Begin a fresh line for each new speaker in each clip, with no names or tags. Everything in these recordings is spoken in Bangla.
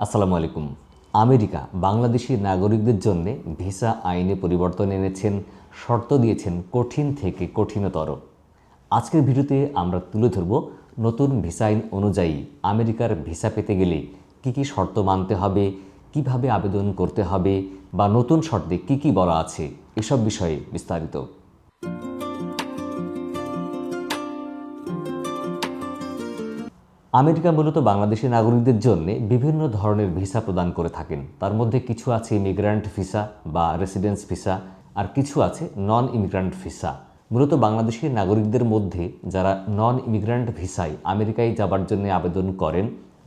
আসসালামু আলাইকুম। আমেরিকা বাংলাদেশি নাগরিকদের জন্য ভিসা আইনে পরিবর্তন এনেছেন, শর্ত দিয়েছেন কঠিন থেকে কঠিনতর। আজকের ভিডিওতে আমরা তুলে ধরব নতুন ভিসা আইন অনুযায়ী আমেরিকার ভিসা পেতে গেলে কী কী শর্ত মানতে হবে, কিভাবে আবেদন করতে হবে বা নতুন শর্তে কী কী বলা আছে, এসব বিষয়ে বিস্তারিত। আমেরিকা মূলত বাংলাদেশি নাগরিকদের জন্য বিভিন্ন ধরনের ভিসা প্রদান করে থাকেন। তার মধ্যে কিছু আছে ইমিগ্রান্ট ভিসা বা রেসিডেন্স ভিসা, আর কিছু আছে নন ইমিগ্রান্ট ভিসা। মূলত বাংলাদেশি নাগরিকদের মধ্যে যারা নন ইমিগ্রান্ট ভিসায় আমেরিকায় যাবার জন্য আবেদন করেন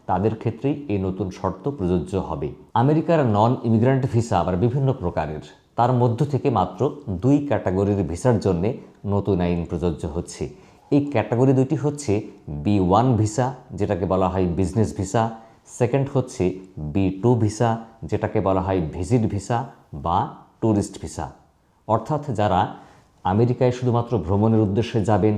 তাদের ক্ষেত্রেই এই নতুন শর্ত প্রযোজ্য হবে। আমেরিকার নন ইমিগ্রান্ট ভিসা আবার বিভিন্ন প্রকারের, তার মধ্য থেকে মাত্র 2 ক্যাটাগরির ভিসার জন্য নতুন আইন প্রযোজ্য হচ্ছে। এই ক্যাটাগরি দুটি হচ্ছে B1 ভিসা, যেটাকে বলা হয় বিজনেস ভিসা। সেকেন্ড হচ্ছে B2 ভিসা, যেটাকে বলা হয় ভিজিট ভিসা বা ট্যুরিস্ট ভিসা। অর্থাৎ যারা আমেরিকায় শুধুমাত্র ভ্রমণের উদ্দেশ্যে যাবেন,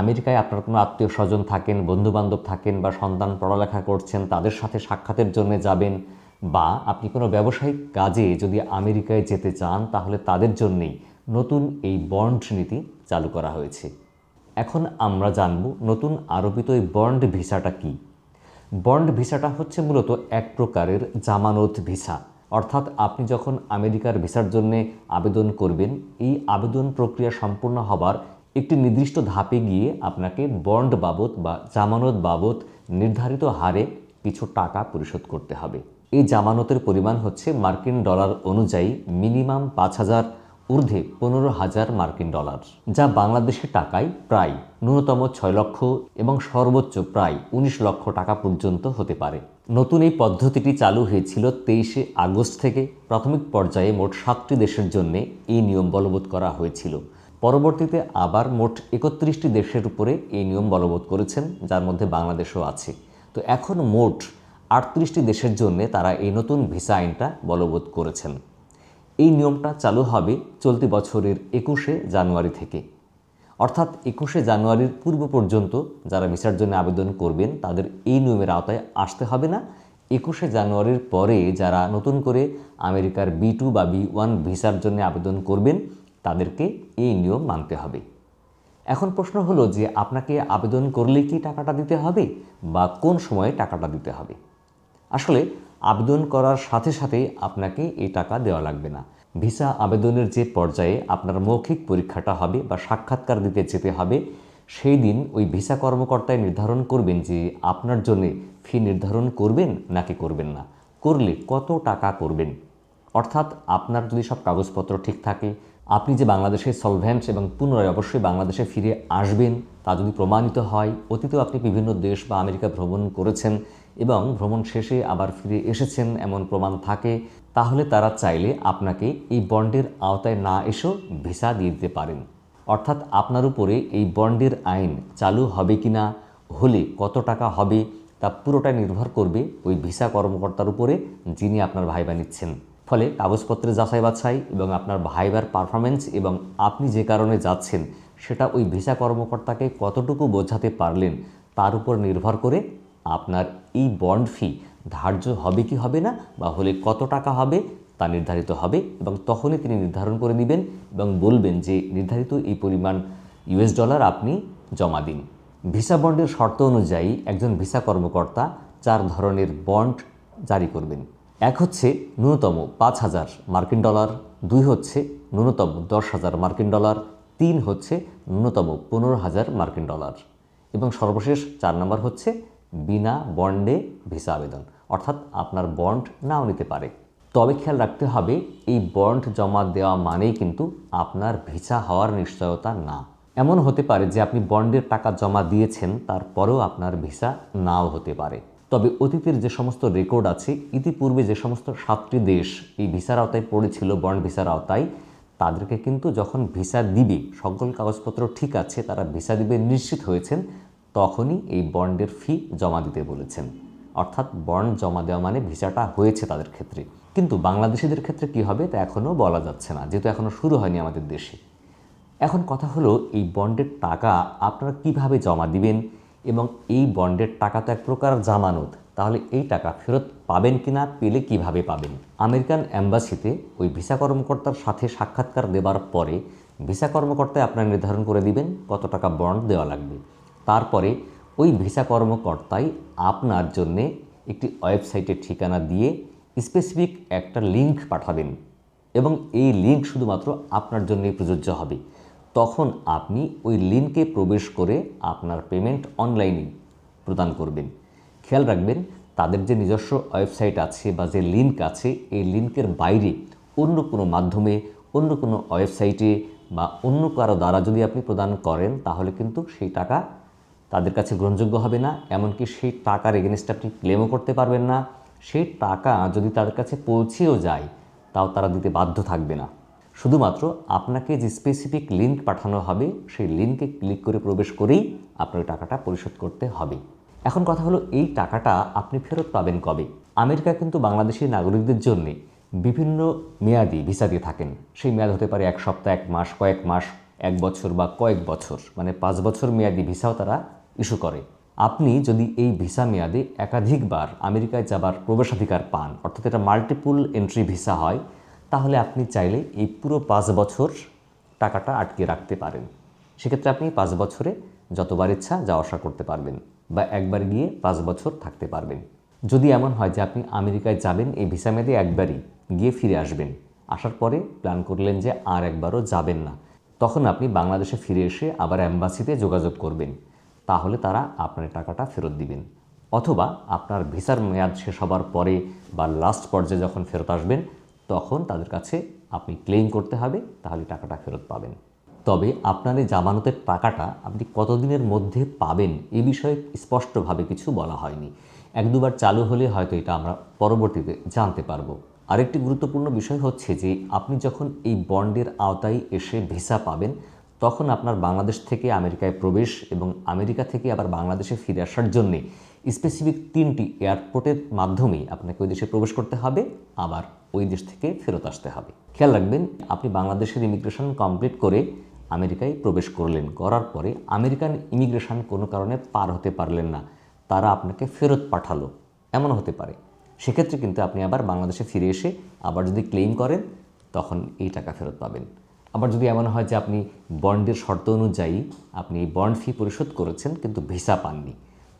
আমেরিকায় আপনার কোনো আত্মীয় স্বজন থাকেন, বন্ধুবান্ধব থাকেন বা সন্তান পড়ালেখা করছেন, তাদের সাথে সাক্ষাতের জন্য যাবেন, বা আপনি কোনো ব্যবসায়িক কাজে যদি আমেরিকায় যেতে চান, তাহলে তাদের জন্যেই নতুন এই বন্ড নীতি চালু করা হয়েছে। এখন আমরা জানব নতুন আরোপিত এই বন্ড ভিসাটা কি। বন্ড ভিসাটা হচ্ছে মূলত এক প্রকারের জামানত ভিসা। অর্থাৎ আপনি যখন আমেরিকার ভিসার জন্য আবেদন করবেন, এই আবেদন প্রক্রিয়া সম্পূর্ণ হবার একটি নির্দিষ্ট ধাপে গিয়ে আপনাকে বন্ড বাবদ বা জামানত বাবদ নির্ধারিত হারে কিছু টাকা পরিশোধ করতে হবে। এই জামানতের পরিমাণ হচ্ছে মার্কিন ডলার অনুযায়ী মিনিমাম 5,000, ঊর্ধ্বে 15,000 মার্কিন ডলার, যা বাংলাদেশি টাকায় প্রায় ন্যূনতম 6 লক্ষ এবং সর্বোচ্চ প্রায় 19 লক্ষ টাকা পর্যন্ত হতে পারে। নতুন এই পদ্ধতিটি চালু হয়েছিল 23 আগস্ট থেকে। প্রাথমিক পর্যায়ে মোট 7টি দেশের জন্য এই নিয়ম বলবৎ করা হয়েছিল। পরবর্তীতে আবার মোট 31টি দেশের উপরে এই নিয়ম বলবৎ করেছেন, যার মধ্যে বাংলাদেশও আছে। তো এখন মোট 38টি দেশের জন্য তারা এই নতুন ভিসা আইনটা বলবৎ করেছেন। এই নিয়মটা চালু হবে চলতি বছরের 21শে জানুয়ারি থেকে। অর্থাৎ 21শে জানুয়ারির পূর্ব পর্যন্ত যারা ভিসার জন্য আবেদন করবেন তাদের এই নিয়মের আওতায় আসতে হবে না। 21শে জানুয়ারির পরে যারা নতুন করে আমেরিকার B2 বা B1 ভিসার জন্য আবেদন করবেন তাদেরকে এই নিয়ম মানতে হবে। এখন প্রশ্ন হলো যে আপনাকে আবেদন করলে কি টাকাটা দিতে হবে বা কোন সময়ে টাকাটা দিতে হবে। আসলে আবেদন করার সাথে সাথেই আপনাকে এই টাকা দেওয়া লাগবে না। ভিসা আবেদনের যে পর্যায়ে আপনার মৌখিক পরীক্ষাটা হবে বা সাক্ষাৎকার দিতে যেতে হবে, সেই দিন ওই ভিসা কর্মকর্তাই নির্ধারণ করবেন যে আপনার জন্য ফি নির্ধারণ করবেন নাকি করবেন না, করলে কত টাকা করবেন। অর্থাৎ আপনার যদি সব কাগজপত্র ঠিক থাকে, আপনি যে বাংলাদেশে সলভেন্ট এবং পুনরায় অবশ্যই বাংলাদেশে ফিরে আসবেন তা যদি প্রমাণিত হয়, অতীতেও আপনি বিভিন্ন দেশ বা আমেরিকা ভ্রমণ করেছেন এবং ভ্রমণ শেষে আবার ফিরে এসেছেন এমন প্রমাণ থাকে, তাহলে তারা চাইলে আপনাকে এই বন্ডের আওতায় না এসেও ভিসা দিয়ে দিতে পারেন। অর্থাৎ আপনার উপরে এই বন্ডের আইন চালু হবে কি না, হলে কত টাকা হবে, তা পুরোটাই নির্ভর করবে ওই ভিসা কর্মকর্তার উপরে যিনি আপনার ভাইবা নিচ্ছেন। ফলে কাগজপত্রের যাচাই বাছাই এবং আপনার ভাইবার পারফরমেন্স এবং আপনি যে কারণে যাচ্ছেন সেটা ওই ভিসা কর্মকর্তাকে কতটুকু বোঝাতে পারলেন তার উপর নির্ভর করে আপনার এই বন্ড ফি ধার্য হবে কি হবে না, বা হলে কত টাকা হবে তা নির্ধারিত হবে। এবং তখনই তিনি নির্ধারণ করে নেবেন এবং বলবেন যে নির্ধারিত এই পরিমাণ US ডলার আপনি জমা দিন। ভিসা বন্ডের শর্ত অনুযায়ী একজন ভিসা কর্মকর্তা 4 ধরনের বন্ড জারি করবেন। এক হচ্ছে ন্যূনতম 5,000 মার্কিন ডলার, 2 হচ্ছে ন্যূনতম 10,000 মার্কিন ডলার, 3 হচ্ছে ন্যূনতম 15,000 মার্কিন ডলার এবং সর্বশেষ 4 নম্বর হচ্ছে বিনা বন্ডে ভিসা আবেদন। অর্থাৎ আপনার বন্ড নাও নিতে পারে। তবে খেয়াল রাখতে হবে এই বন্ড জমা দেওয়া মানেই কিন্তু আপনার ভিসা হওয়ার নিশ্চয়তা না। এমন হতে পারে যে আপনি বন্ডের টাকা জমা দিয়েছেন, তারপরেও আপনার ভিসা নাও হতে পারে। তবে অতীতের যে সমস্ত রেকর্ড আছে, ইতিপূর্বে যে সমস্ত 7টি দেশ এই ভিসার আওতায় পড়েছিল, বন্ড ভিসার আওতায়, তাদেরকে কিন্তু যখন ভিসা দিবে, সকল কাগজপত্র ঠিক আছে, তারা ভিসা দিবে নিশ্চিত হয়েছেন, তখনই এই বন্ডের ফি জমা দিতে বলেছেন। অর্থাৎ বন্ড জমা দেওয়া মানে ভিসাটা হয়েছে তাদের ক্ষেত্রে। কিন্তু বাংলাদেশিদের ক্ষেত্রে কি হবে তা এখনও বলা যাচ্ছে না, যেহেতু এখনও শুরু হয়নি আমাদের দেশে। এখন কথা হলো এই বন্ডের টাকা আপনারা কিভাবে জমা দিবেন, এবং এই বন্ডের টাকা তো এক প্রকার জামানত, তাহলে এই টাকা ফেরত পাবেন কি না, পেলে কিভাবে পাবেন? আমেরিকান অ্যাম্বাসিতে ওই ভিসা কর্মকর্তার সাথে সাক্ষাৎকার দেওয়ার পরে ভিসা কর্মকর্তাই আপনার নির্ধারণ করে দিবেন কত টাকা বন্ড দেওয়া লাগবে। তারপরে ওই ভিসা কর্মকর্তাই আপনার জন্যে একটি ওয়েবসাইটের ঠিকানা দিয়ে স্পেসিফিক একটা লিঙ্ক পাঠাবেন এবং এই লিঙ্ক শুধুমাত্র আপনার জন্যই প্রযোজ্য হবে। তখন আপনি ওই লিঙ্কে প্রবেশ করে আপনার পেমেন্ট অনলাইনে প্রদান করবেন। খেয়াল রাখবেন, তাদের যে নিজস্ব ওয়েবসাইট আছে বা যে লিঙ্ক আছে, এই লিঙ্কের বাইরে অন্য কোনো মাধ্যমে, অন্য কোনো ওয়েবসাইটে বা অন্য কারো দ্বারা যদি আপনি প্রদান করেন, তাহলে কিন্তু সেই টাকা তাদের কাছে গ্রহণযোগ্য হবে না। এমনকি সেই টাকার এগেনস্টে আপনি ক্লেমও করতে পারবেন না। সেই টাকা যদি তাদের কাছে পৌঁছেও যায়, তাও তারা দিতে বাধ্য থাকবে না। শুধুমাত্র আপনাকে যে স্পেসিফিক লিঙ্ক পাঠানো হবে, সেই লিঙ্কে ক্লিক করে প্রবেশ করেই আপনার টাকাটা পরিশোধ করতে হবে। এখন কথা হলো, এই টাকাটা আপনি ফেরত পাবেন কবে? আমেরিকা কিন্তু বাংলাদেশি নাগরিকদের জন্য বিভিন্ন মেয়াদি ভিসা দিয়ে থাকেন। সেই মেয়াদ হতে পারে 1 সপ্তাহ, 1 মাস, কয়েক মাস, 1 বছর বা কয়েক বছর, মানে 5 বছর মেয়াদি ভিসাও তারা ইস্যু করে। আপনি যদি এই ভিসা মেয়াদে একাধিকবার আমেরিকায় যাবার প্রবেশাধিকার পান, অর্থাৎ এটা মাল্টিপল এন্ট্রি ভিসা হয়, তাহলে আপনি চাইলে এই পুরো 5 বছর টাকাটা আটকে রাখতে পারেন। সেক্ষেত্রে আপনি 5 বছরে যতবার ইচ্ছা যাওয়া আসা করতে পারবেন বা একবার গিয়ে 5 বছর থাকতে পারবেন। যদি এমন হয় যে আপনি আমেরিকায় যাবেন এই ভিসা মেয়াদে একবারই গিয়ে ফিরে আসবেন, আসার পরে প্ল্যান করলেন যে আর একবারও যাবেন না, তখন আপনি বাংলাদেশে ফিরে এসে আবার অ্যাম্বাসিতে যোগাযোগ করবেন। তাহলে তারা আপনার টাকাটা ফেরত দিবেন। অথবা আপনার ভিসার মেয়াদ শেষ হবার পরে বা লাস্ট পর্যায়ে যখন ফেরত আসবেন, তখন তাদের কাছে আপনি ক্লেম করতে হবে, তাহলে টাকাটা ফেরত পাবেন। তবে আপনার এই জামানতের টাকাটা আপনি কতদিনের মধ্যে পাবেন এ বিষয়ে স্পষ্টভাবে কিছু বলা হয়নি। 1-2বার চালু হলে হয়তো এটা আমরা পরবর্তীতে জানতে পারবো। আরেকটি গুরুত্বপূর্ণ বিষয় হচ্ছে যে আপনি যখন এই বন্ডের আওতায় এসে ভিসা পাবেন, তখন আপনার বাংলাদেশ থেকে আমেরিকায় প্রবেশ এবং আমেরিকা থেকে আবার বাংলাদেশে ফিরে আসার জন্যে স্পেসিফিক 3টি এয়ারপোর্টের মাধ্যমেই আপনাকে ওই দেশে প্রবেশ করতে হবে, আবার ওই দেশ থেকে ফেরত আসতে হবে। খেয়াল রাখবেন, আপনি বাংলাদেশের ইমিগ্রেশন কমপ্লিট করে আমেরিকায় প্রবেশ করলেন, করার পরে আমেরিকান ইমিগ্রেশন কোনো কারণে পার হতে পারলেন না, তারা আপনাকে ফেরত পাঠালো, এমন হতে পারে। সেক্ষেত্রে কিন্তু আপনি আবার বাংলাদেশে ফিরে এসে আবার যদি ক্লেম করেন, তখন এই টাকা ফেরত পাবেন। আবার যদি এমন হয় যে আপনি বন্ডের শর্ত অনুযায়ী আপনি বন্ড ফি পরিশোধ করেছেন কিন্তু ভিসা পাননি,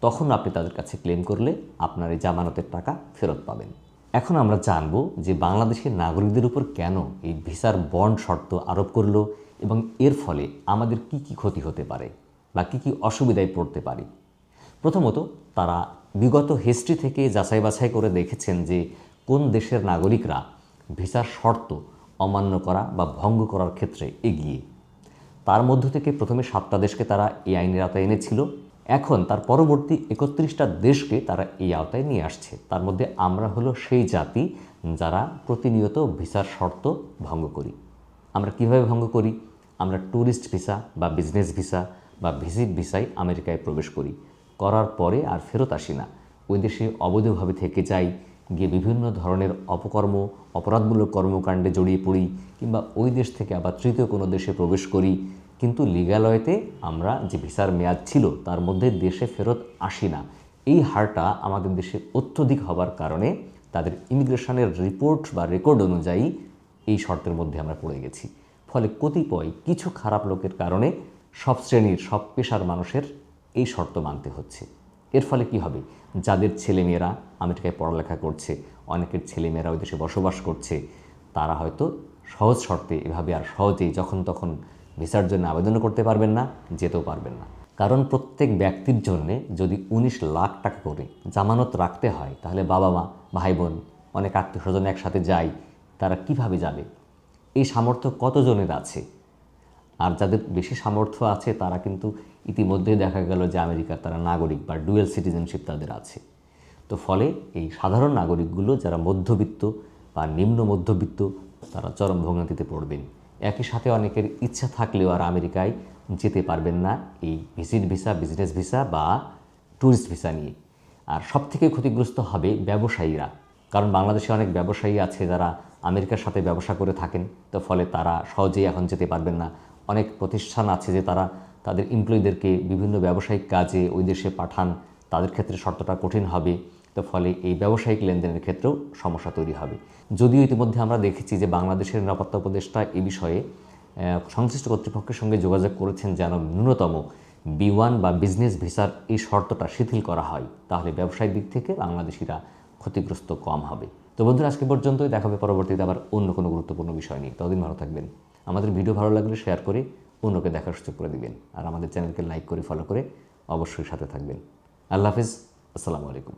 তখন আপনি তাদের কাছে ক্লেম করলে আপনার এই জামানতের টাকা ফেরত পাবেন। এখন আমরা জানব যে বাংলাদেশের নাগরিকদের উপর কেন এই ভিসার বন্ড শর্ত আরোপ করলো এবং এর ফলে আমাদের কি কি ক্ষতি হতে পারে বা কি কি অসুবিধায় পড়তে পারি। প্রথমত, তারা বিগত হিস্ট্রি থেকে যাচাই বাছাই করে দেখেছেন যে কোন দেশের নাগরিকরা ভিসার শর্ত অমান্য করা বা ভঙ্গ করার ক্ষেত্রে এগিয়ে। তার মধ্য থেকে প্রথমে 7টা দেশকে তারা এই আইনের আওতায় এনেছিল, এখন তার পরবর্তী 31টা দেশকে তারা এই আওতায় নিয়ে আসছে। তার মধ্যে আমরা হলো সেই জাতি যারা প্রতিনিয়ত ভিসার শর্ত ভঙ্গ করি। আমরা কিভাবে ভঙ্গ করি? আমরা ট্যুরিস্ট ভিসা বা বিজনেস ভিসা বা ভিজিট ভিসায় আমেরিকায় প্রবেশ করি, করার পরে আর ফেরত আসি না, ওই দেশে অবৈধভাবে থেকে যাই, গিয়ে বিভিন্ন ধরনের অপরাধমূলক কর্মকাণ্ডে জড়িয়ে পড়ি, কিংবা ওই দেশ থেকে আবার তৃতীয় কোনো দেশে প্রবেশ করি, কিন্তু লিগ্যাল ওয়েতে আমরা যে ভিসার মেয়াদ ছিল তার মধ্যে দেশে ফেরত আসি না। এই হারটা আমাদের দেশে অত্যধিক হবার কারণে তাদের ইমিগ্রেশনের রিপোর্ট বা রেকর্ড অনুযায়ী এই শর্তের মধ্যে আমরা পড়ে গেছি। ফলে কতিপয় কিছু খারাপ লোকের কারণে সব শ্রেণীর, সব পেশার মানুষের এই শর্ত মানতে হচ্ছে। এর ফলে কি হবে? যাদের ছেলেমেয়েরা আমেরিকায় পড়ালেখা করছে, অনেকের ছেলেমেয়েরা ওই দেশে বসবাস করছে, তারা হয়তো সহজ শর্তে এভাবে আর সহজেই যখন তখন ভিসার জন্য আবেদনও করতে পারবেন না, যেতেও পারবেন না। কারণ প্রত্যেক ব্যক্তির জন্য যদি 19 লাখ টাকা করে জামানত রাখতে হয়, তাহলে বাবা মা, ভাই বোন, অনেক আত্মীয় স্বজন একসাথে যায়, তারা কিভাবে যাবে? এই সামর্থ্য কতজনের আছে? আর যাদের বেশি সামর্থ্য আছে তারা কিন্তু ইতিমধ্যে দেখা গেল যে আমেরিকার তারা নাগরিক বা ডুয়েল সিটিজেনশিপ তাদের আছে। তো ফলে এই সাধারণ নাগরিকগুলো যারা মধ্যবিত্ত বা নিম্ন মধ্যবিত্ত, তারা চরম ভোগান্তিতে পড়বেন। একই সাথে অনেকের ইচ্ছা থাকলেও আর আমেরিকায় যেতে পারবেন না এই ভিজিট ভিসা, বিজনেস ভিসা বা ট্যুরিস্ট ভিসা নিয়ে। আর সবথেকে ক্ষতিগ্রস্ত হবে ব্যবসায়ীরা, কারণ বাংলাদেশে অনেক ব্যবসায়ী আছে যারা আমেরিকার সাথে ব্যবসা করে থাকেন, তো ফলে তারা সহজেই এখন যেতে পারবেন না। অনেক প্রতিষ্ঠান আছে যে তারা তাদের এমপ্লয়ীদেরকে বিভিন্ন ব্যবসায়িক কাজে ওই দেশে পাঠান, তাদের ক্ষেত্রে শর্তটা কঠিন হবে। তো ফলে এই ব্যবসায়িক লেনদেনের ক্ষেত্রেও সমস্যা তৈরি হবে। যদিও ইতিমধ্যে আমরা দেখেছি যে বাংলাদেশের নিরাপত্তা উপদেষ্টা এই বিষয়ে সংশ্লিষ্ট কর্তৃপক্ষের সঙ্গে যোগাযোগ করেছেন যেন ন্যূনতম B1 বা বিজনেস ভিসার এই শর্তটা শিথিল করা হয়, তাহলে ব্যবসায়িক দিক থেকে বাংলাদেশিরা ক্ষতিগ্রস্ত কম হবে। তো বন্ধুরা, আজকে পর্যন্তই, দেখা হবে পরবর্তীতে আবার অন্য কোনো গুরুত্বপূর্ণ বিষয় নিয়ে। ততদিন ভালো থাকবেন। আমাদের ভিডিও ভালো লাগলে শেয়ার করে অন্যকে দেখার সুযোগ করে দিবেন, আর আমাদের চ্যানেলকে লাইক করে ফলো করে অবশ্যই সাথে থাকবেন। আল্লাহ হাফিজ, আসসালামু আলাইকুম।